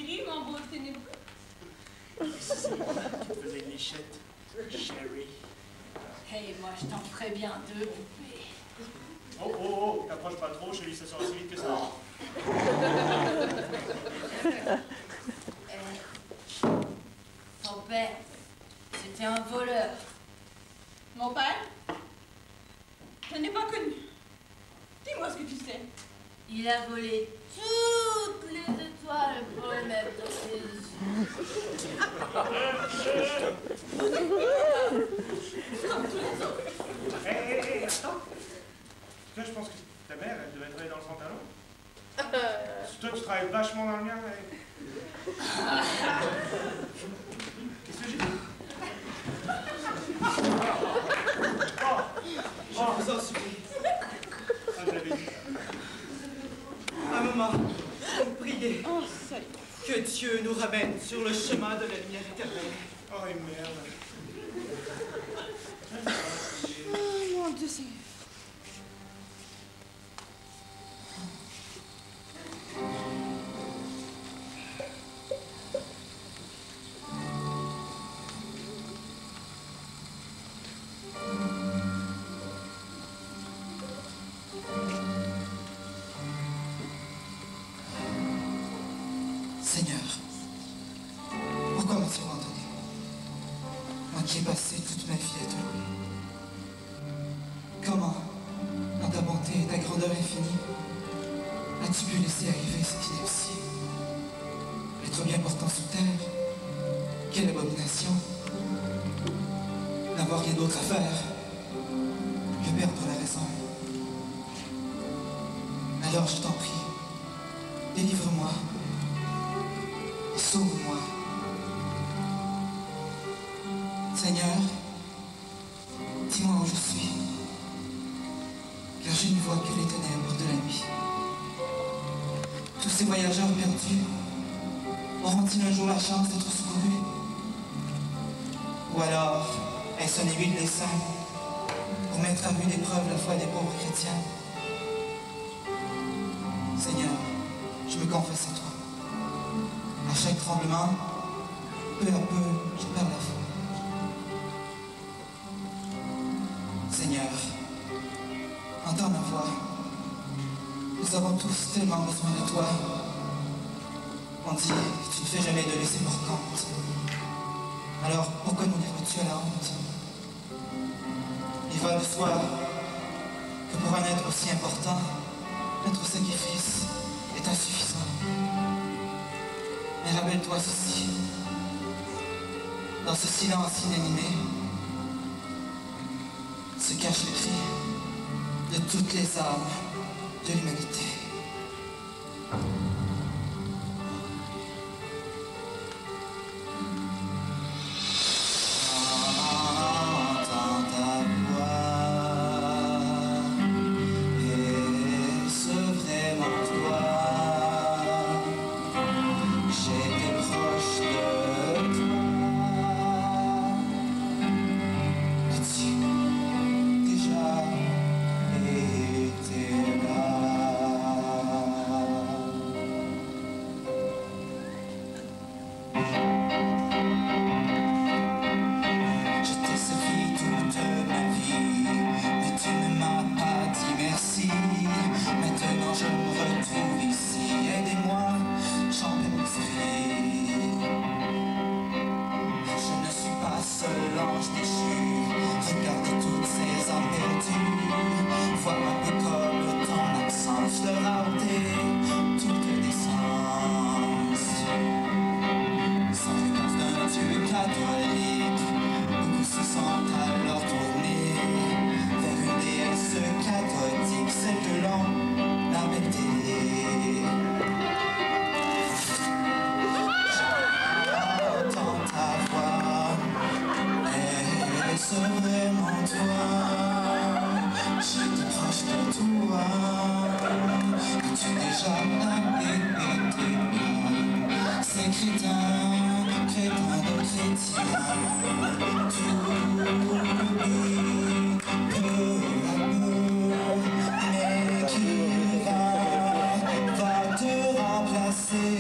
périm en beau ténébreux. Tu faisais une lichette, chérie. Hey, moi, je t'en ferais bien deux poupées. Oh, oh, oh, t'approches pas trop, chérie, ça sera si vite que ça. Ton père, c'était un voleur. Mon père? Je n'ai pas connu. Dis-moi ce que tu sais. Il a volé toutes les étoiles pour les mettre dans ses yeux. Comme tous les autres. Hé, attends. Toi, je pense que ta mère, elle devait travailler dans le pantalon. Toi, tu travailles vachement dans le mien. Qu'est-ce que j'ai dit? Je vous en supplie. Ah, je l'avais dit. Ah, maman, priez Oh, salut. que Dieu nous ramène sur le chemin de la lumière éternelle. Oh, et merde. Oh, mon Dieu Seigneur. Seigneur, pourquoi m'as-tu abandonné? Moi qui ai passé toute ma vie à te louer. Comment, dans ta bonté et ta grandeur infinie, as-tu pu laisser arriver cette ineptie? Être bien portant sous terre, quelle abomination! N'avoir rien d'autre à faire que perdre la raison. Alors je t'en prie, délivre-moi. Sauve-moi. Seigneur, dis-moi où je suis, car je ne vois que les ténèbres de la nuit. Tous ces voyageurs perdus auront-ils un jour la chance d'être secourus? Ou alors, est-ce un élu des saints pour mettre à rude épreuve la foi des pauvres chrétiens? Seigneur, je me confesse à toi. À chaque tremblement, peu à peu, je perds la foi. Seigneur, entends ma voix. Nous avons tous tellement besoin de toi. On dit que tu ne fais jamais de laisser pour compte. Alors pourquoi nous livres-tu à la honte? Il va de soi que pour un être aussi important, notre sacrifice est insuffisant. Mais rappelle-toi ceci, dans ce silence inanimé, se cache le cri de toutes les âmes de l'humanité. Entends ta voix, est-ce vraiment toi? J'étais proche de toi. As-tu déjà été là? Je t'ai servi toute ma vie, mais tu ne m'as pas dit merci. Maintenant je me retrouve ici, aidez-moi, j'en vais m'exprimer. Je ne suis pas seul ange déchu, regardez toutes ces âmes perdues. Vois un peu comme ton absence leur a ôté toute décence. Sans réponse d'un Dieu catholique, beaucoup se sont alors tournés vers une déesse catholique, celle que l'on a bêtée. J'entends ta voix, est-ce vraiment toi? J'étais proche de toi, as-tu déjà été loin? Ces crétins, crétins de chrétiens, tout oublie peu à peu, mais qui va te remplacer?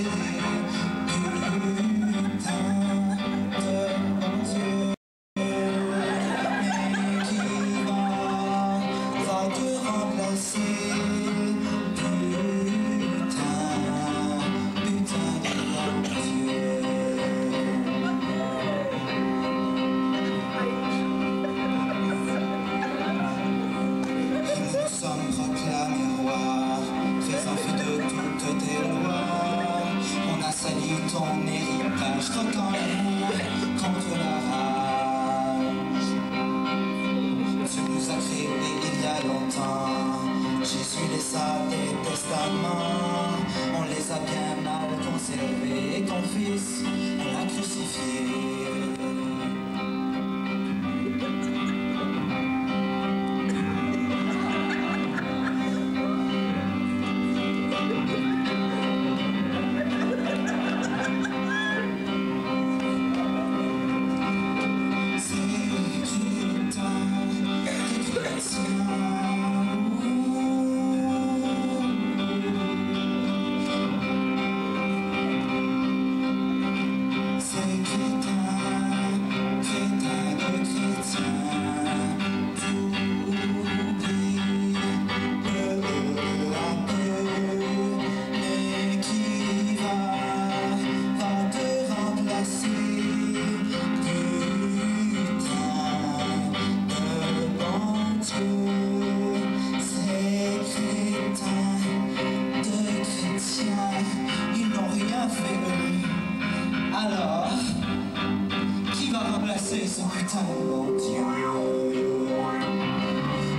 ce putain de bon Dieu.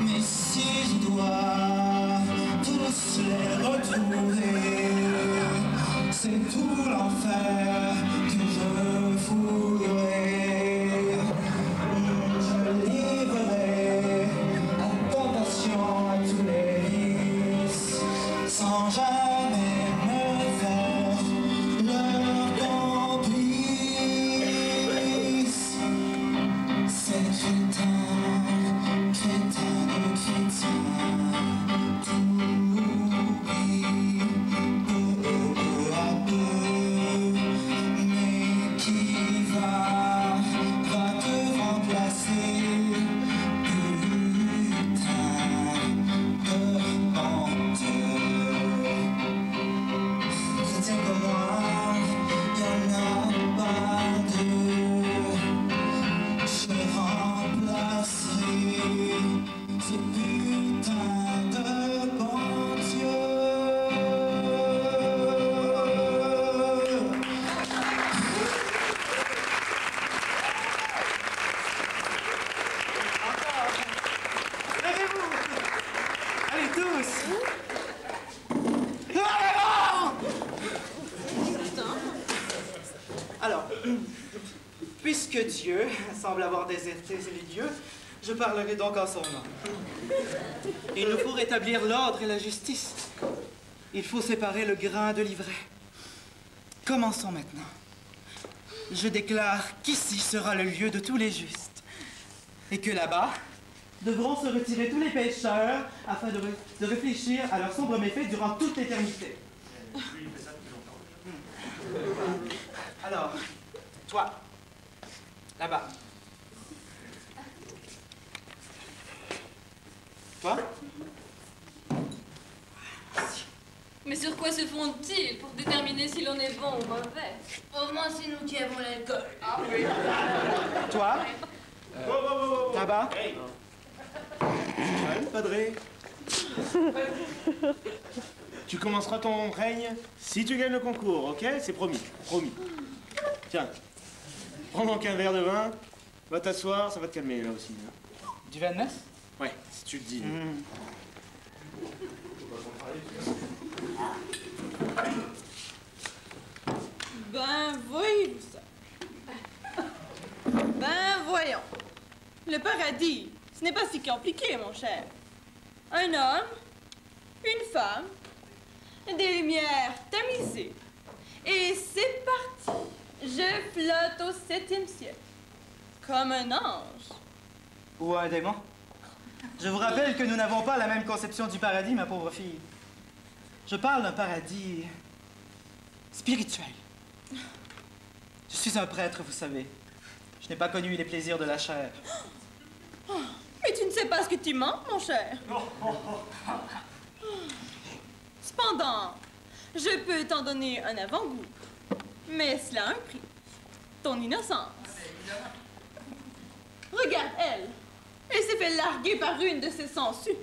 Mais si je dois tous les retrouver, c'est tout l'enfer que je fouillerai. Je livrerai la tentation à tous les vices, sans jamais me faire leur complice. Ces crétins, crétins de chrétiens, tout oublie peu à peu. Mais qui va te remplacer? Putain de bon Dieu. Chrétien comme moi, y'en a pas deux. Je remplacerai ce putain de bon Dieu. Levez-vous! Allez tous! Alors, puisque Dieu semble avoir déserté les lieux, je parlerai donc en son nom. Il nous faut rétablir l'ordre et la justice. Il faut séparer le grain de l'ivraie. Commençons maintenant. Je déclare qu'ici sera le lieu de tous les justes, et que là-bas devront se retirer tous les pécheurs afin de réfléchir à leurs sombres méfaits durant toute l'éternité. Lui, il fait ça depuis longtemps. Alors, toi, là-bas. Toi? Mais sur quoi se fondent-ils pour déterminer si l'on est bon ou mauvais? Au moins c'est nous qui avons l'alcool. Toi? Là-bas? Hey. Padré? Tu commenceras ton règne si tu gagnes le concours, ok? C'est promis, promis. Tiens, prends donc un verre de vin, va t'asseoir, ça va te calmer là aussi. Hein. Du vin de messe? Ouais, si tu le dis. Ben, voyez-vous ça. Ben, voyons. Le paradis, ce n'est pas si compliqué, mon cher. Un homme, une femme, des lumières tamisées. Et c'est parti. Je flotte au 7e ciel. Comme un ange. Ou un démon? Je vous rappelle que nous n'avons pas la même conception du paradis, ma pauvre fille. Je parle d'un paradis spirituel. Je suis un prêtre, vous savez. Je n'ai pas connu les plaisirs de la chair. Mais tu ne sais pas ce que tu manques, mon cher. Cependant, je peux t'en donner un avant-goût. Mais cela a un prix. Ton innocence. Regarde elle. Elle s'est fait larguer par une de ses sangsues.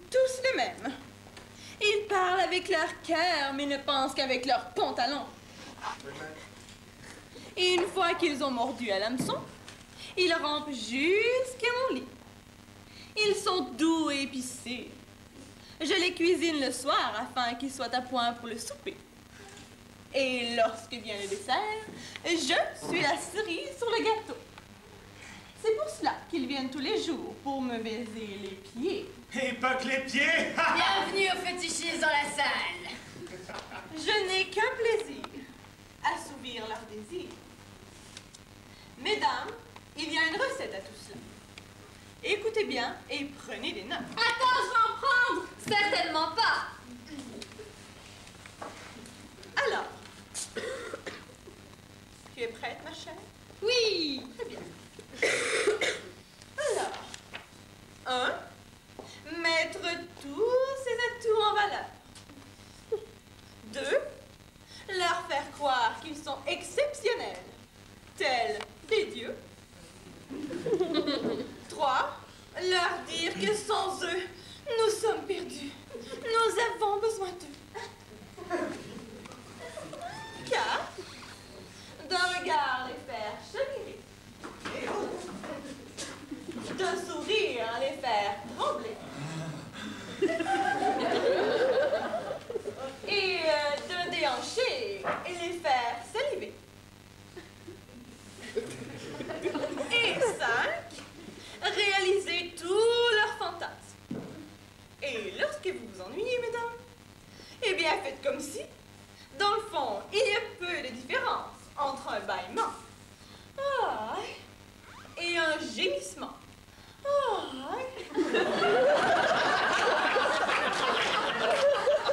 Tous les mêmes. Ils parlent avec leur cœur, mais ne pensent qu'avec leurs pantalons. Et une fois qu'ils ont mordu à l'hameçon, ils rampent jusqu'à mon lit. Ils sont doux et épicés. Je les cuisine le soir afin qu'ils soient à point pour le souper. Et lorsque vient le dessert, je suis la cerise sur le gâteau. C'est pour cela qu'ils viennent tous les jours, pour me baiser les pieds. Et pas que les pieds. Bienvenue aux fétichistes dans la salle. Je n'ai qu'un plaisir, assouvir leur désir. Mesdames, il y a une recette à tout cela. Écoutez bien et prenez des notes. Attends, je vais en prendre. Certainement pas. Alors, tu es prête, ma chère? Oui. Très bien. Alors, 1. Mettre tous ces atouts en valeur. 2. Leur faire croire qu'ils sont exceptionnels, tels des dieux. 3. Leur dire que sans eux, nous sommes perdus. Nous avons besoin d'eux. 4. D'un regard les faire chavirer. bâillement. Ah, et un gémissement. Ah.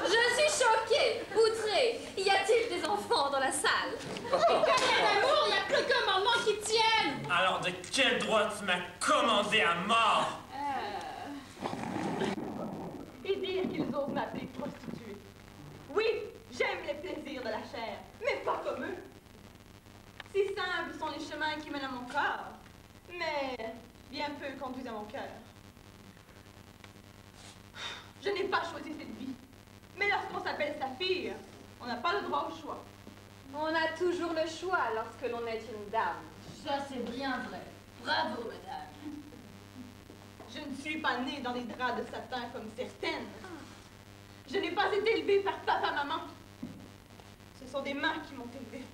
Je suis choquée, outrée. Y a-t-il des enfants dans la salle? D'amour, il n'y a plus qu'un moment qui tienne. Alors de quel droit tu m'as commandé à mort? Et dire qu'ils osent m'appeler prostituée. Oui, j'aime les plaisirs de la chair, mais pas comme eux. Si simples sont les chemins qui mènent à mon corps, mais bien peu conduisent à mon cœur. Je n'ai pas choisi cette vie, mais lorsqu'on s'appelle saphir, on n'a pas le droit au choix. On a toujours le choix lorsque l'on est une dame. Ça, c'est bien vrai. Bravo, madame. Je ne suis pas née dans les draps de satin comme certaines. Je n'ai pas été élevée par papa-maman. Ce sont des mains qui m'ont élevée.